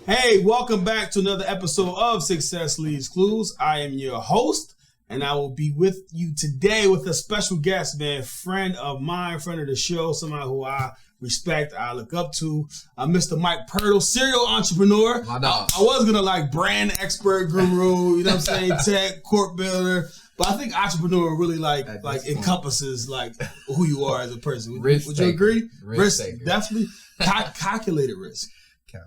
Hey, welcome back to another episode of Success Leaves Clues. I am your host, and I will be with you today with a special guest, man, friend of mine, friend of the show, somebody who I respect, I look up to, Mr. Mike Pirtle, serial entrepreneur. My dog. I was gonna like brand expert, guru, you know what I'm saying, tech, corp builder, but I think entrepreneur really like encompasses like who you are as a person. Would you agree? Risk definitely calculated risk.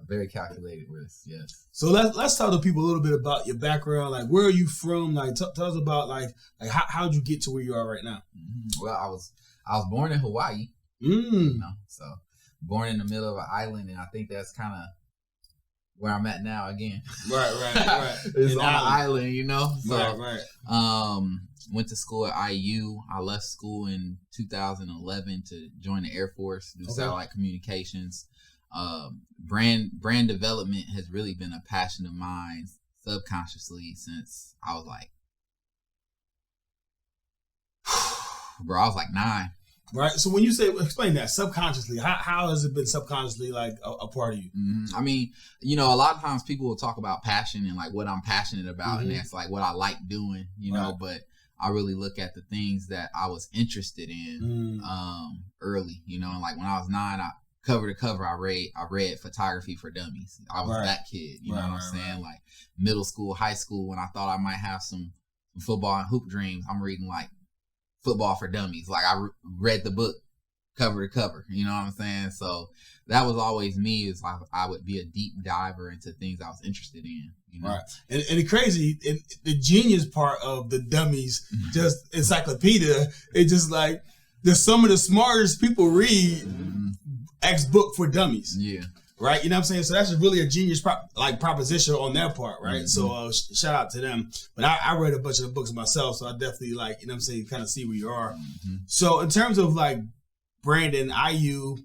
Very calculated risk, yes. So let's talk to people a little bit about your background. Like, where are you from? Like, tell us about like how'd you get to where you are right now? Well, I was born in Hawaii. So born in the middle of an island, and I think that's kind of where I'm at now again. Right. It's on an island, you know. So, right. Went to school at IU. I left school in 2011 to join the Air Force, do satellite communications. Brand development has really been a passion of mine subconsciously since I was like, I was like 9. Right. So when you say, explain that subconsciously, how has it been subconsciously like a part of you? I mean, you know, a lot of times people will talk about passion and like what I'm passionate about, and that's like what I like doing, you know, but I really look at the things that I was interested in early, you know, and like when I was 9, cover to cover, I read Photography for Dummies. I was that kid, you know what I'm saying? Like middle school, high school, when I thought I might have some football and hoop dreams, I'm reading like Football for Dummies. Like I read the book cover to cover, you know what I'm saying? So that was always me. Is like I would be a deep diver into things I was interested in, you know? Right. And the crazy, and the genius part of the Dummies, just encyclopedia, it's just like there's some of the smartest people read X book for dummies. Yeah. Right? You know what I'm saying? So that's really a genius proposition on their part, right? So shout out to them. But I read a bunch of the books myself, so I definitely like, you know what I'm saying, kind of see where you are. So in terms of like Brandon, IU,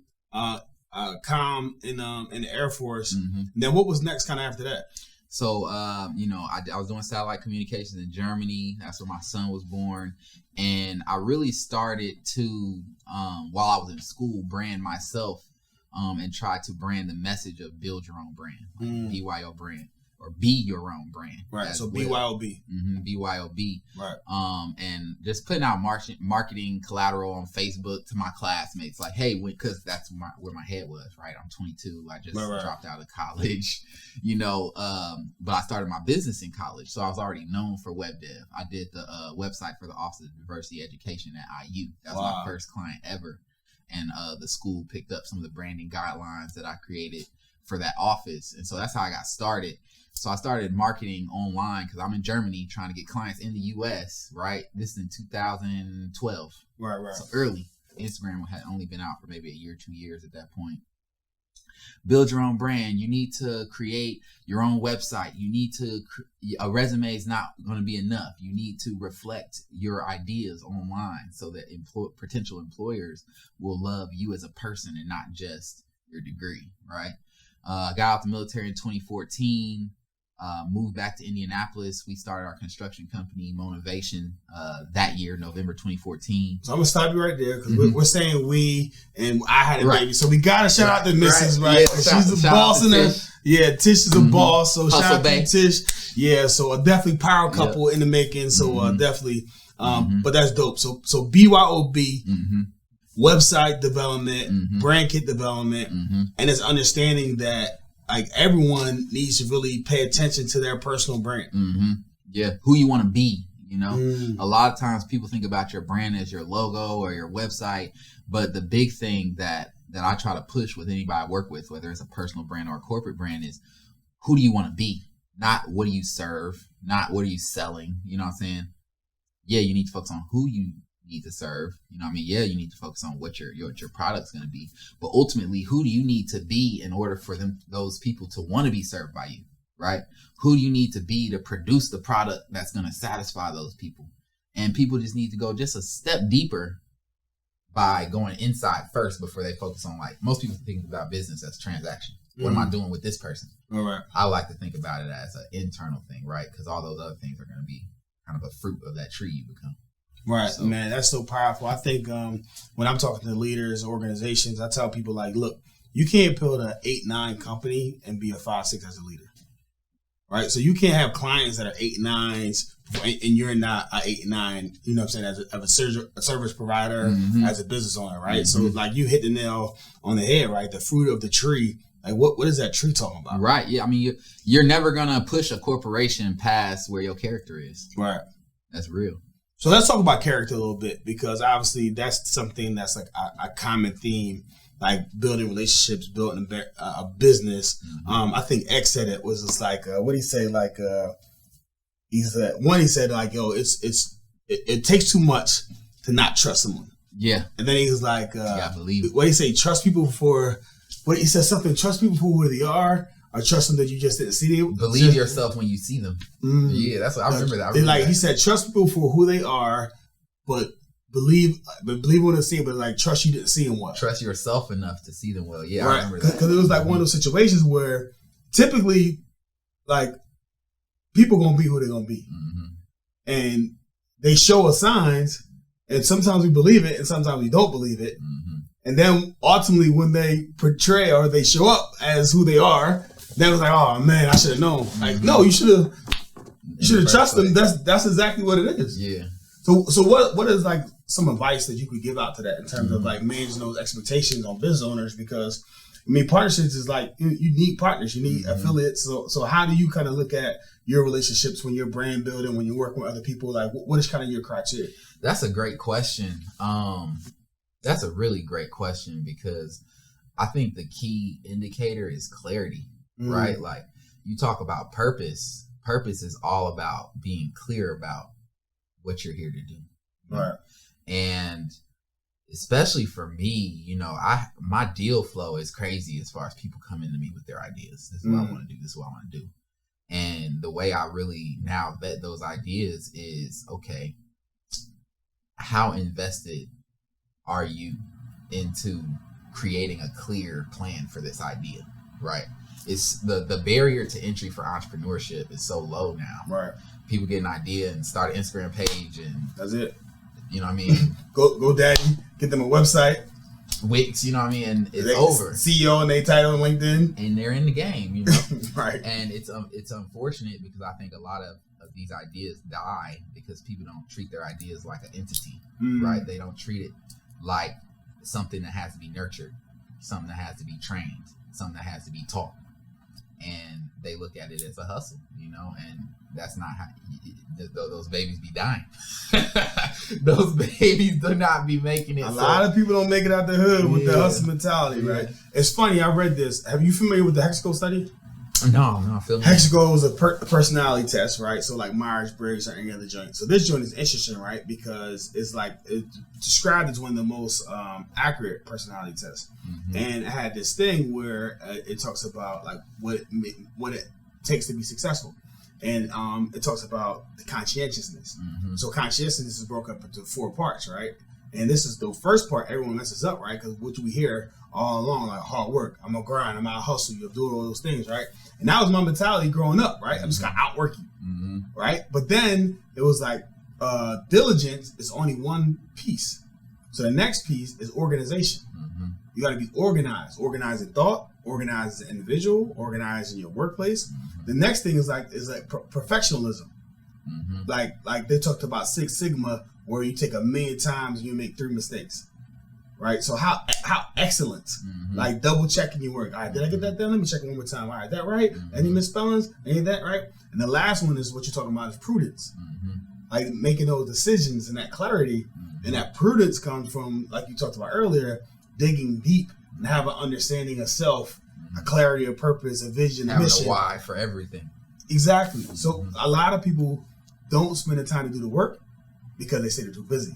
com in the Air Force, then what was next kind of after that? So, you know, I was doing satellite communications in Germany. That's where my son was born. And I really started to, while I was in school, brand myself and try to brand the message of build your own brand, like BYO brand, or be your own brand. Right, so BYOB. BYOB. Right. And just putting out marketing collateral on Facebook to my classmates, like, hey, because that's where my head was, right? I'm 22. I just dropped out of college, you know, but I started my business in college, so I was already known for web dev. I did the website for the Office of Diversity Education at IU. That was my first client ever. And the school picked up some of the branding guidelines that I created for that office. And so that's how I got started. So I started marketing online because I'm in Germany trying to get clients in the U.S., right? This is in 2012. Right. So early. Instagram had only been out for maybe a year, 2 years at that point. Build your own brand. You need to create your own website. You need to, a resume is not going to be enough. You need to reflect your ideas online so that potential employers will love you as a person and not just your degree, right? Got out the military in 2014, moved back to Indianapolis. We started our construction company, Motivation, that year, November 2014. So I'm going to stop you right there because we're saying we, and I had a baby. So we got to shout out to Mrs., right? Yeah, she's the boss in there. Yeah, Tish is a boss. So shout out to Tish. Yeah, so a definitely power couple in the making. So definitely, but that's dope. So BYOB, website development, brand kit development, and it's understanding that like everyone needs to really pay attention to their personal brand. Yeah, who you want to be, you know? A lot of times people think about your brand as your logo or your website, but the big thing that I try to push with anybody I work with, whether it's a personal brand or a corporate brand, is who do you want to be? Not what do you serve, not what are you selling, you know what I'm saying? Yeah, you need to focus on who you need to serve, you know what I mean? Yeah, you need to focus on what your product's going to be, but ultimately, who do you need to be in order for those people to want to be served by you, right? Who do you need to be to produce the product that's going to satisfy those people? And people just need to go just a step deeper by going inside first before they focus on, like, most people think about business as transaction. What am I doing with this person? All right. I like to think about it as an internal thing, right? Because all those other things are going to be kind of a fruit of that tree you become. Right, so, man, that's so powerful. I think when I'm talking to leaders, organizations, I tell people like, look, you can't build an 8-9 company and be a 5-6 as a leader. Right? So you can't have clients that are 8-9s and you're not an 8-9, you know what I'm saying, as a service provider, as a business owner, right? So like you hit the nail on the head, right? The fruit of the tree. Like what is that tree talking about? Right. Yeah. I mean, you're never gonna push a corporation past where your character is. Right. That's real. So let's talk about character a little bit, because obviously that's something that's like a common theme, like building relationships, building a business. I think X said it was just like what did he say? Like he said like, yo, it takes too much to not trust someone. Yeah. And then he was like, you gotta believe it. What did he say? Trust people for. What he said something. Trust people for who they are, or trust them that you just didn't see them. Believe yourself when you see them. Yeah, that's what I remember. That. He said, trust people for who they are, but believe when they see it. But like trust you didn't see them well. Trust yourself enough to see them well. Yeah, right. I remember that. Because it was like one of those situations where typically, like people gonna be who they're gonna be, and they show us signs, and sometimes we believe it, and sometimes we don't believe it. And then ultimately when they portray or they show up as who they are, then it was like, oh man, I should have known. Like, no, you should have trusted them. That's exactly what it is. Yeah. So what is like some advice that you could give out to that in terms of like managing those expectations on business owners? Because I mean, partnerships is like you need partners, you need affiliates. So how do you kind of look at your relationships when you're brand building, when you're working with other people? Like, what is kind of your criteria? That's a great question. That's a really great question, because I think the key indicator is clarity, right? Like you talk about purpose. Purpose is all about being clear about what you're here to do. Right. And especially for me, you know, my deal flow is crazy as far as people coming to me with their ideas. This is what I want to do. This is what I want to do. And the way I really now vet those ideas is, okay, how invested are you into creating a clear plan for this idea, right? It's the barrier to entry for entrepreneurship is so low now. Right. People get an idea and start an Instagram page, and that's it. You know what I mean? Go Daddy, get them a website. Wix, you know what I mean? And it's over. CEO and they title on LinkedIn. And they're in the game, you know? Right. And it's unfortunate, because I think a lot of these ideas die because people don't treat their ideas like an entity, right? They don't treat it like something that has to be nurtured, something that has to be trained, something that has to be taught. And they look at it as a hustle, you know, and that's not how those babies be dying. Those babies do not be making it. A lot of people don't make it out the hood with the hustle mentality, right? It's funny, I read this. Have you familiar with the Hexaco Study? No, Hexaco is a personality test, right? So like Myers-Briggs or any other joint. So this joint is interesting, right? Because it's described as one of the most accurate personality tests. And it had this thing where it talks about like what it takes to be successful. And it talks about the conscientiousness. So conscientiousness is broken up into 4 parts, right? And this is the first part everyone messes up, right? Because what we hear all along, like hard work, I'm gonna grind, I'm gonna hustle, you'll do all those things, right? And that was my mentality growing up, right? I'm just gonna outwork you, right? But then it was like diligence is only one piece. So the next piece is organization. You gotta be organized in thought, organized as an individual, organized in your workplace. The next thing is like professionalism. Like they talked about 6 Sigma, where you take 1,000,000 times and you make 3 mistakes, right? So how excellence, like double checking your work. All right, did I get that done? Let me check it one more time. All right, that right? Any misspellings? Any of that right? And the last one is what you're talking about is prudence, like making those decisions and that clarity. And that prudence comes from, like you talked about earlier, digging deep and have an understanding of self, a clarity of purpose, a vision, a mission. Having a why for everything. Exactly. So a lot of people don't spend the time to do the work because they say they're too busy.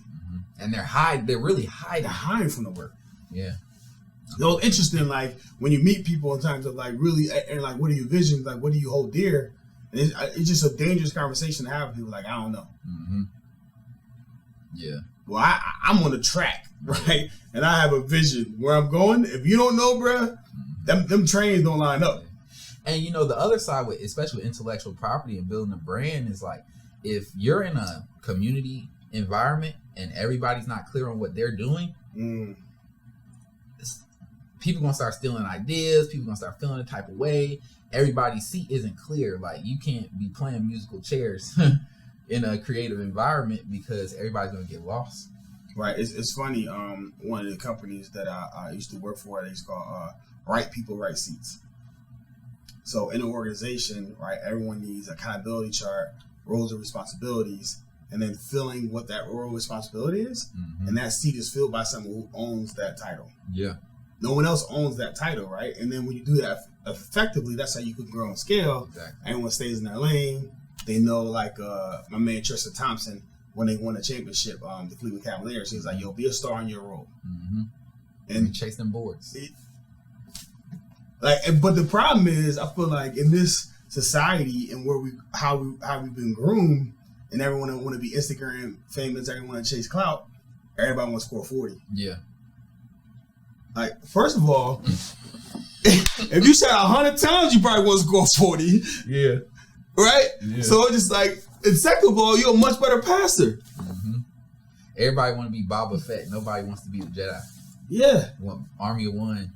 And they're really hiding. They're hiding from the work. Yeah. You know, interesting, like when you meet people in terms of like really, and like what are your visions, like what do you hold dear? And it's just a dangerous conversation to have with people like, I don't know. Yeah. Well, I'm on the track, right? And I have a vision where I'm going. If you don't know, bruh, them trains don't line up. And you know, the other side, with especially with intellectual property and building a brand, is like, if you're in a community environment and everybody's not clear on what they're doing, people gonna start stealing ideas. People gonna start feeling a type of way. Everybody's seat isn't clear. Like, you can't be playing musical chairs in a creative environment because everybody's gonna get lost. Right. It's funny. One of the companies that I used to work for, it's called Right People, Right Seats. So in an organization, right, everyone needs accountability chart, roles and responsibilities, and then filling what that role and responsibility is. Mm-hmm. And that seat is filled by someone who owns that title. Yeah. No one else owns that title, right? And then when you do that effectively, that's how you can grow and scale. Exactly. Everyone stays in their lane. They know, like my man Tristan Thompson, when they won a championship, the Cleveland Cavaliers, he's like, yo, be a star in your role. Mm-hmm. And chase them boards. But the problem is, I feel like in this society and how we've been groomed, and everyone want to be Instagram famous, everyone want to chase clout, everybody want to score 40. Yeah. Like, first of all, if you said 100 times, you probably want to score 40. Yeah. Right? Yeah. So it's just like, and second of all, you're a much better passer. Mm-hmm. Everybody want to be Boba Fett. Nobody wants to be the Jedi. Yeah. Army of One.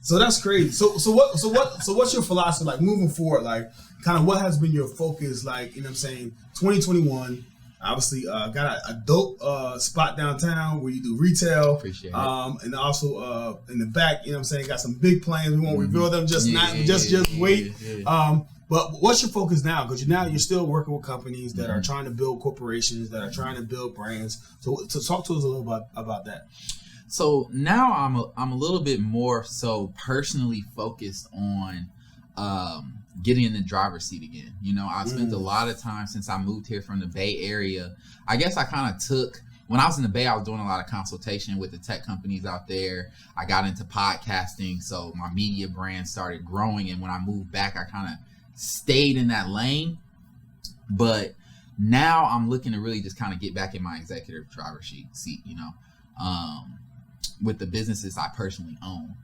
So that's crazy. So what's your philosophy like moving forward? Like, kind of what has been your focus? Like, you know what I'm saying? 2021, obviously, got a dope spot downtown where you do retail. Appreciate it. And also in the back, you know what I'm saying? Got some big plans. We won't reveal them just wait. Yeah. But what's your focus now? Because you're still working with companies that are trying to build corporations, that are trying to build brands. So talk to us a little about that. So now I'm a little bit more so personally focused on getting in the driver's seat again. You know, I've spent a lot of time since I moved here from the Bay Area. I guess I kind of took, when I was in the Bay, I was doing a lot of consultation with the tech companies out there. I got into podcasting, so my media brand started growing. And when I moved back, I kind of stayed in that lane. But now I'm looking to really just kind of get back in my executive driver's seat, you know. With the businesses I personally own,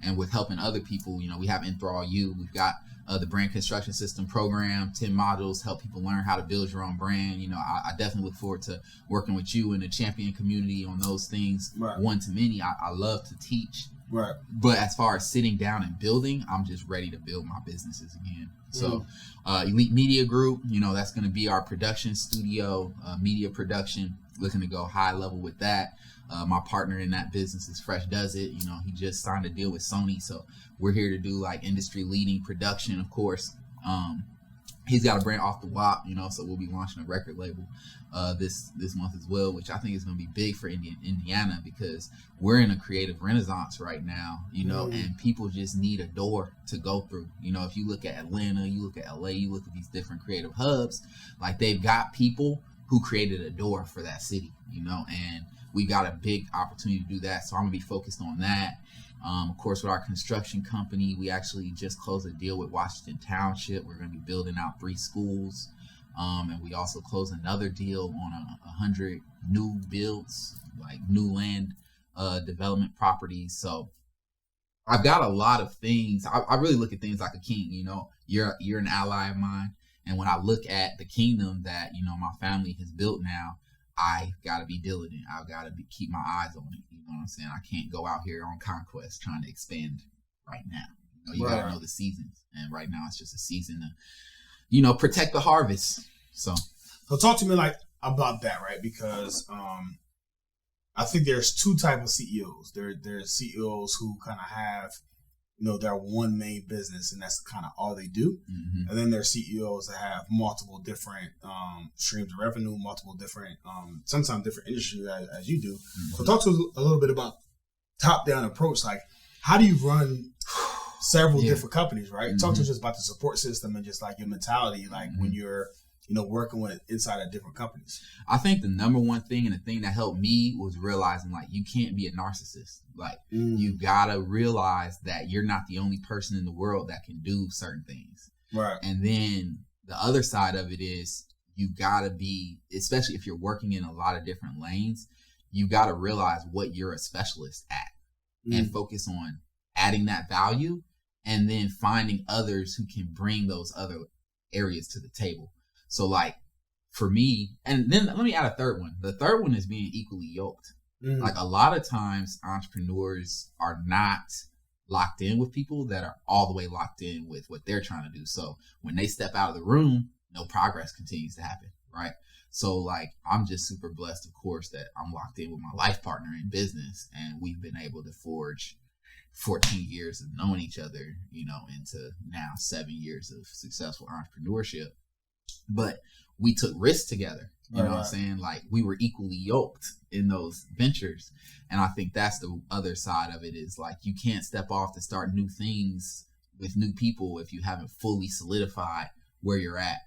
and with helping other people. You know, we have Enthrall U. We've got the brand construction system program, 10 modules, help people learn how to build your own brand. You know, I definitely look forward to working with you and the champion community on those things. Right. One to many. I love to teach. Right. But as far as sitting down and building, I'm just ready to build my businesses again. So Elite Media Group, you know, that's going to be our production studio, media production, looking to go high level with that. My partner in that business is Fresh Does It. You know, he just signed a deal with Sony, so we're here to do like industry leading production. Of course, he's got a brand Off the WAP, you know, so we'll be launching a record label this month as well, which I think is going to be big for Indiana because we're in a creative renaissance right now, you know, and people just need a door to go through. You know, if you look at Atlanta, you look at LA, you look at these different creative hubs, like they've got people who created a door for that city, you know, and we got a big opportunity to do that. So I'm going to be focused on that. Of course, with our construction company, we actually just closed a deal with Washington Township. We're going to be building out 3 schools. And we also closed another deal on 100 new builds, like new land development properties. So I've got a lot of things. I really look at things like a king. You know, you're an ally of mine. And when I look at the kingdom that, you know, my family has built now, I got to be diligent. I've got to keep my eyes on it. You know what I'm saying? I can't go out here on conquest trying to expand right now. You know, you got to know the seasons. And right now it's just a season to, you know, protect the harvest. So talk to me like about that, right? Because I think there's 2 types of CEOs. There's CEOs who kind of have, you know, their one main business and that's kind of all they do. Mm-hmm. And then there's CEOs that have multiple different streams of revenue, multiple different, sometimes different industries as you do. Mm-hmm. So talk to us a little bit about top-down approach. Like, how do you run several different companies, right? Mm-hmm. Talk to us just about the support system and just like your mentality, like when you're, you know, working with inside of different companies. I think the number one thing and the thing that helped me was realizing like you can't be a narcissist. Like you gotta realize that you're not the only person in the world that can do certain things. Right. And then the other side of it is you gotta be, especially if you're working in a lot of different lanes, you gotta realize what you're a specialist at and focus on adding that value and then finding others who can bring those other areas to the table. So like for me, and then let me add a third one. The third one is being equally yoked. Like a lot of times entrepreneurs are not locked in with people that are all the way locked in with what they're trying to do. So when they step out of the room, no progress continues to happen, right? So like I'm just super blessed, of course, that I'm locked in with my life partner in business, and we've been able to forge 14 years of knowing each other, you know, into now 7 years of successful entrepreneurship. But we took risks together. You know what I'm saying? Like we were equally yoked in those ventures. And I think that's the other side of it, is like you can't step off to start new things with new people if you haven't fully solidified where you're at.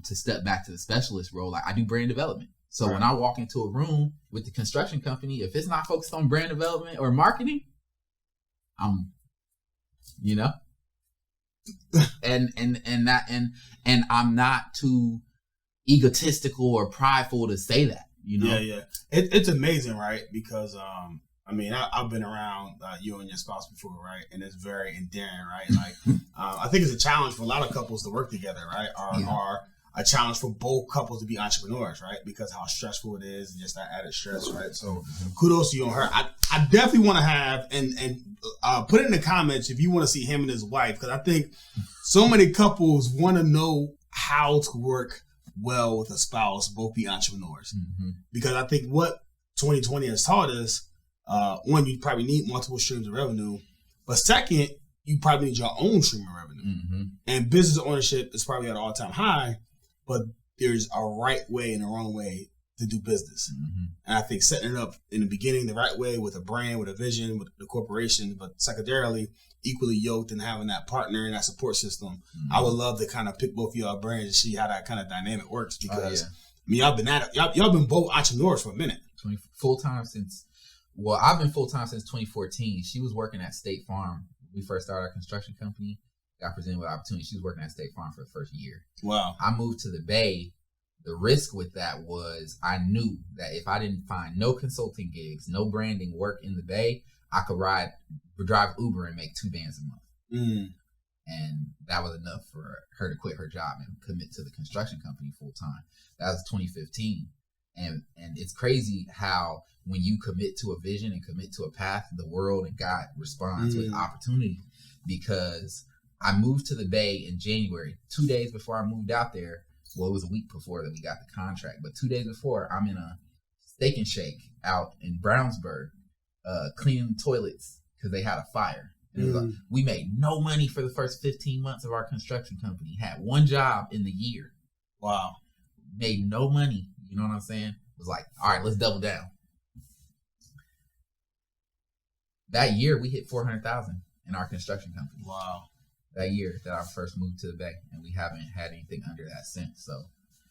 To step back to the specialist role, like I do brand development. So when I walk into a room with the construction company, if it's not focused on brand development or marketing, you know, and I'm not too egotistical or prideful to say that, you know. It's amazing, right? Because I mean, I've been around you and your spouse before, right? And it's very endearing, right? Like I think it's a challenge for a lot of couples to work together, right? Or a challenge for both couples to be entrepreneurs, right? Because how stressful it is and just that added stress, right? So kudos to you on her. I definitely want to have and put it in the comments if you want to see him and his wife, because I think so many couples want to know how to work well with a spouse, both be entrepreneurs. Because I think what 2020 has taught us, one, you probably need multiple streams of revenue, but second, you probably need your own stream of revenue. And business ownership is probably at an all-time high, but there's a right way and a wrong way to do business. And I think setting it up in the beginning the right way with a brand, with a vision, with the corporation, but secondarily equally yoked and having that partner and that support system. I would love to kind of pick both of y'all brands and see how that kind of dynamic works, because I mean, y'all been at it. Y'all been both entrepreneurs for a minute. I've been full-time since 2014. She was working at State Farm. We first started our construction company, got presented with opportunity. She was working at State Farm for the first year. Wow. I moved to the Bay. The risk with that was I knew that if I didn't find no consulting gigs, no branding work in the Bay, I could drive Uber and make 2 bands a month. And that was enough for her to quit her job and commit to the construction company full time. That was 2015. And it's crazy how when you commit to a vision and commit to a path, the world and God responds with opportunity. Because I moved to the Bay in January. 2 days before I moved out there, well, it was a week before that we got the contract, but 2 days before, I'm in a Steak and Shake out in Brownsburg, cleaning toilets because they had a fire. And it was like, we made no money for the first 15 months of our construction company. Had one job in the year. Wow. Made no money. You know what I'm saying? It was like, all right, let's double down. That year, we hit 400,000 in our construction company. Wow. That year that I first moved to the Bay, and we haven't had anything under that since. So,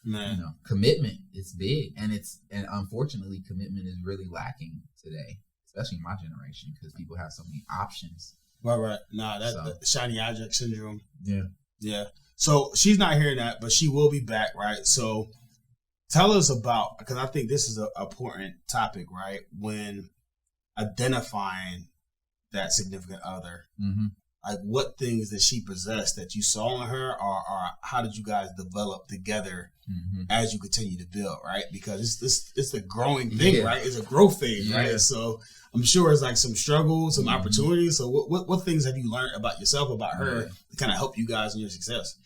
you know, commitment is big, and unfortunately, commitment is really lacking today, especially in my generation, because people have so many options. Right. Nah, that's the shiny object syndrome. Yeah. So she's not hearing that, but she will be back, right? So tell us about, because I think this is an important topic, right? When identifying that significant other. Like, what things did she possess that you saw in her, or how did you guys develop together as you continue to build, right? Because it's a growing thing, right? It's a growth phase, right? So I'm sure it's like some struggles, some opportunities. So what things have you learned about yourself, about her, to kind of help you guys in your success?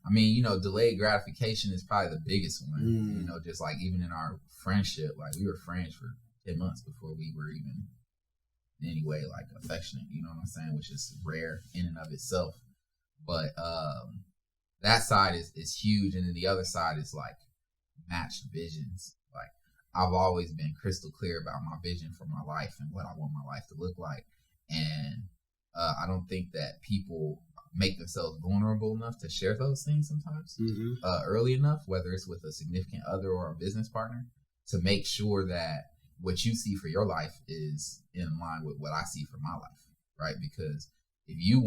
I mean, you know, delayed gratification is probably the biggest one. You know, just like even in our friendship, like we were friends for 10 months before we were even in any way like affectionate, you know what I'm saying, which is rare in and of itself. But that side is huge, and then the other side is like matched visions. Like I've always been crystal clear about my vision for my life and what I want my life to look like, and I don't think that people make themselves vulnerable enough to share those things sometimes early enough, whether it's with a significant other or a business partner, to make sure that what you see for your life is in line with what I see for my life, right? Because if you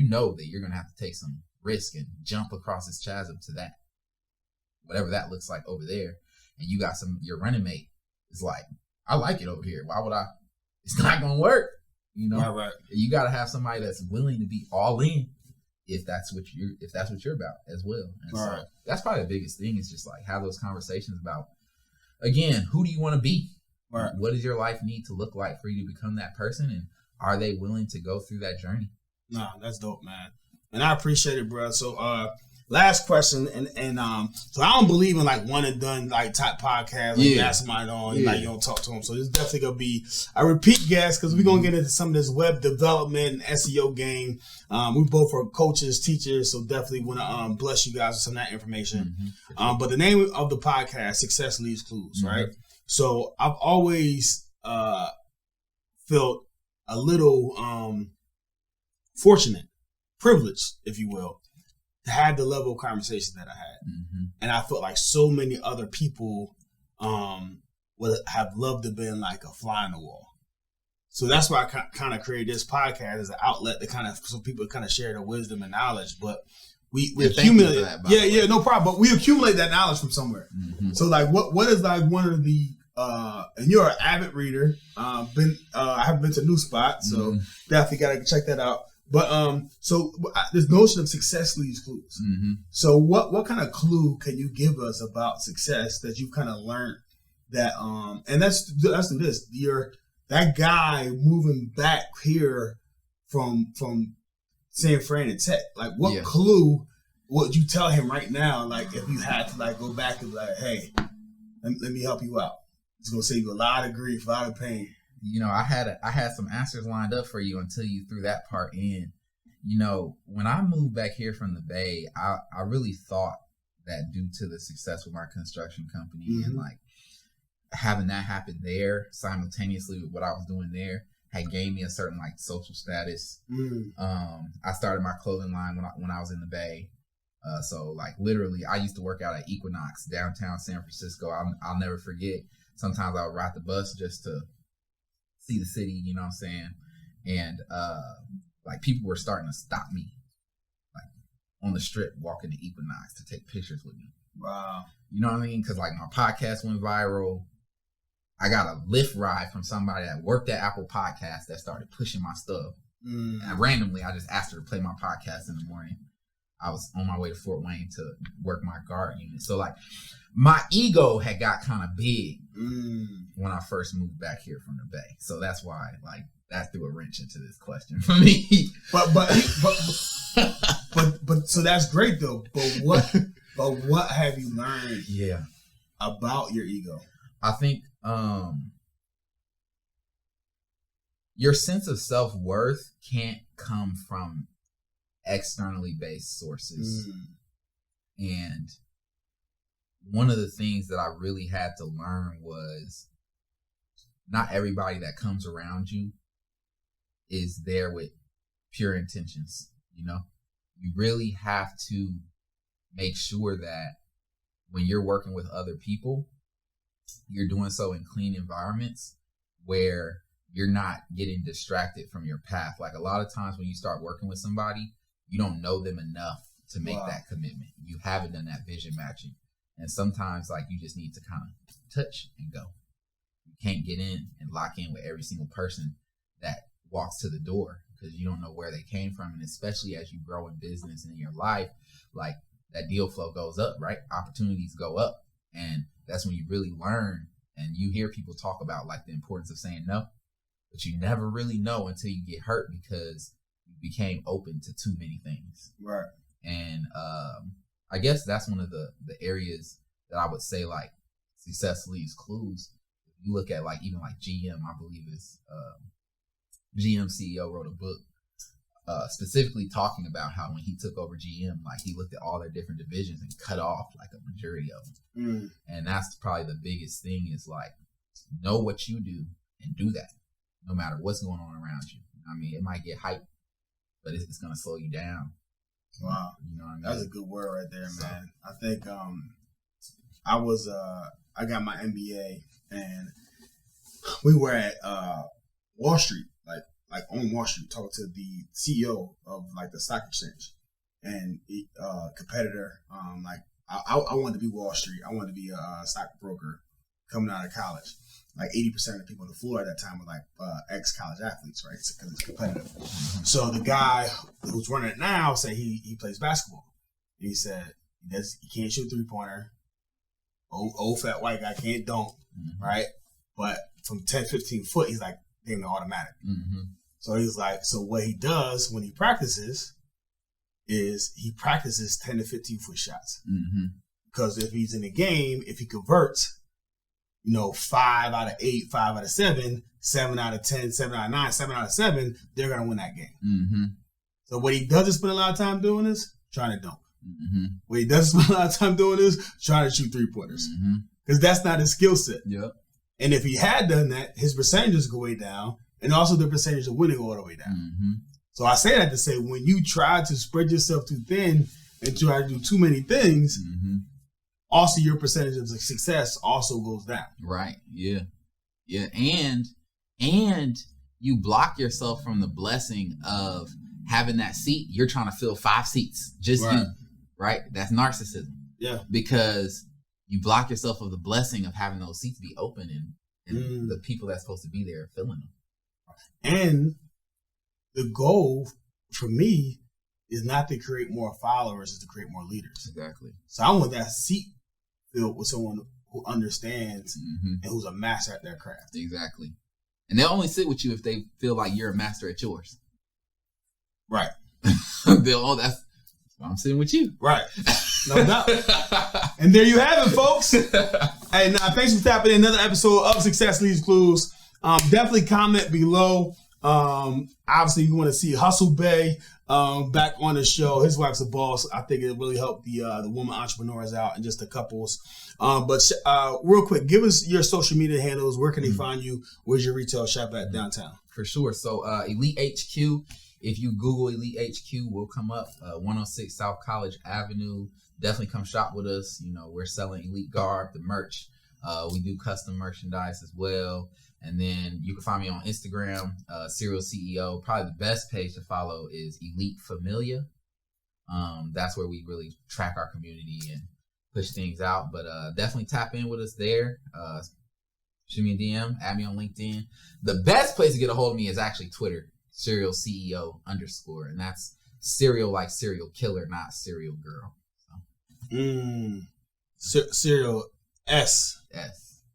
know that you're going to have to take some risk and jump across this chasm to that, whatever that looks like over there, and you got your running mate is like, I like it over here. Why would I? It's not going to work, you know? Right. You got to have somebody that's willing to be all in if that's what you're about as well. And so that's probably the biggest thing, is just like have those conversations about, again, who do you want to be? Right. What does your life need to look like for you to become that person? And are they willing to go through that journey? Nah, that's dope, man. And I appreciate it, bro. So, last question, and so I don't believe in like one and done like type podcast. Like you ask somebody on, like you don't talk to them. So this definitely gonna be a repeat guest because we're gonna get into some of this web development and SEO game. We both are coaches, teachers, so definitely want to bless you guys with some of that information. Mm-hmm. But the name of the podcast, Success Leaves Clues, mm-hmm. right? So I've always felt a little fortunate, privileged, if you will, to have the level of conversation that I had. Mm-hmm. And I felt like so many other people would have loved to have been like a fly on the wall. So that's why I kind of created this podcast as an outlet to kind of, so people kind of share their wisdom and knowledge. But we accumulate that. No problem. But we accumulate that knowledge from somewhere. Mm-hmm. So like, what is like one of the, and you're an avid reader, I haven't been to New Spot, so definitely got to check that out. But so this notion of success leaves clues. Mm-hmm. So what kind of clue can you give us about success that you've kind of learned that and let's do this. You're that guy moving back here from San Fran and Tech. Like what clue would you tell him right now? Like if you had to like go back and be like, hey, let me help you out. It's gonna save you a lot of grief, a lot of pain. You know, I had some answers lined up for you until you threw that part in. You know, when I moved back here from the Bay, I really thought that due to the success with my construction company mm-hmm. and like having that happen there simultaneously with what I was doing there had gained me a certain like social status. Mm. I started my clothing line when I was in the Bay. So like literally I used to work out at Equinox downtown San Francisco. I'll never forget. Sometimes I would ride the bus just to see the city, you know what I'm saying? And like people were starting to stop me like on the strip walking to Equinox to take pictures with me. Wow. You know what I mean? Because like my podcast went viral. I got a Lyft ride from somebody that worked at Apple Podcasts that started pushing my stuff. Mm. And randomly, I just asked her to play my podcast in the morning. I was on my way to Fort Wayne to work my guard unit. So like my ego had got kind of big when I first moved back here from the Bay. So that's why like that threw a wrench into this question for me. But so that's great though. But what have you learned about your ego? I think your sense of self-worth can't come from externally based sources. And one of the things that I really had to learn was not everybody that comes around you is there with pure intentions. You know, you really have to make sure that when you're working with other people, you're doing so in clean environments where you're not getting distracted from your path. Like a lot of times when you start working with somebody, you don't know them enough to make that commitment. You haven't done that vision matching. And sometimes like you just need to kind of touch and go. You can't get in and lock in with every single person that walks to the door because you don't know where they came from. And especially as you grow in business and in your life, like that deal flow goes up, right? Opportunities go up. And that's when you really learn. And you hear people talk about like the importance of saying no, but you never really know until you get hurt because you became open to too many things. Right. And I guess that's one of the areas that I would say like success leaves clues. If you look at like even like GM, I believe is GM CEO wrote a book specifically talking about how when he took over GM, like he looked at all their different divisions and cut off like a majority of them. And that's probably the biggest thing is like know what you do and do that no matter what's going on around you. I mean, it might get hyped, but it's going to slow you down. Wow. You know what I mean? That's a good word right there, man. I think I got my MBA and we were at Wall Street, like on Wall Street, talking to the CEO of like the stock exchange and competitor. Like I wanted to be Wall Street. I wanted to be a stockbroker coming out of college. Like 80% of the people on the floor at that time were like ex-college athletes, right? Because it's competitive. So the guy who's running it now said he plays basketball. And he said he can't shoot a 3-pointer. Old fat white guy can't dunk, right? But from 10, 15 foot, he's like, damn, they're automatic. So he's like, so what he does when he practices is he practices 10 to 15 foot shots. Because if he's in a game, if he converts, 5 out of 8, 5 out of 7, 7 out of 10, 7 out of 9, 7 out of 7, they're going to win that game. So what he doesn't spend a lot of time doing is trying to dunk. What he doesn't spend a lot of time doing is trying to shoot 3-pointers. Because that's not his skill set. And if he had done that, his percentages go way down, and also the percentage of winning go all the way down. So I say that to say, when you try to spread yourself too thin and try to do too many things, also your percentage of success also goes down. Right. Yeah. And you block yourself from the blessing of having that seat. You're trying to fill 5 seats, just you. Right. That's narcissism. Yeah. Because you block yourself of the blessing of having those seats be open and the people that's supposed to be there filling them. And the goal for me is not to create more followers, it's to create more leaders. Exactly. So I want that seat filled with someone who understands and who's a master at their craft. Exactly. And they'll only sit with you if they feel like you're a master at yours. Right. That's why I'm sitting with you. Right. No doubt. And there you have it, folks. Hey, now thanks for tapping in another episode of Success Leaves Clues. Definitely comment below. Obviously, you want to see Hustle Bay back on the show. His wife's a boss. I think it really helped the woman entrepreneurs out and just the couples. But real quick, give us your social media handles. Where can they find you? Where's your retail shop at downtown? For sure. So Elite HQ. If you Google Elite HQ, we'll come up. 106 South College Avenue. Definitely come shop with us. We're selling Elite Garb, the merch. We do custom merchandise as well. And then you can find me on Instagram, Serial CEO. Probably the best page to follow is Elite Familia. That's where we really track our community and push things out. But definitely tap in with us there. Shoot me a DM, add me on LinkedIn. The best place to get a hold of me is actually Twitter, Serial CEO _. And that's serial like serial killer, not serial girl. So. Serial S.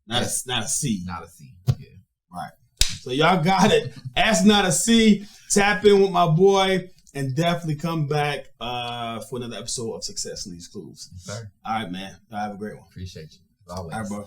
Not a C. Not a C. Yeah. Right. So y'all got it. S, not a C. Tap in with my boy and definitely come back for another episode of Success Leaves Clues. Sir. All right, man. Y'all have a great one. Appreciate you. As always. All right, bro.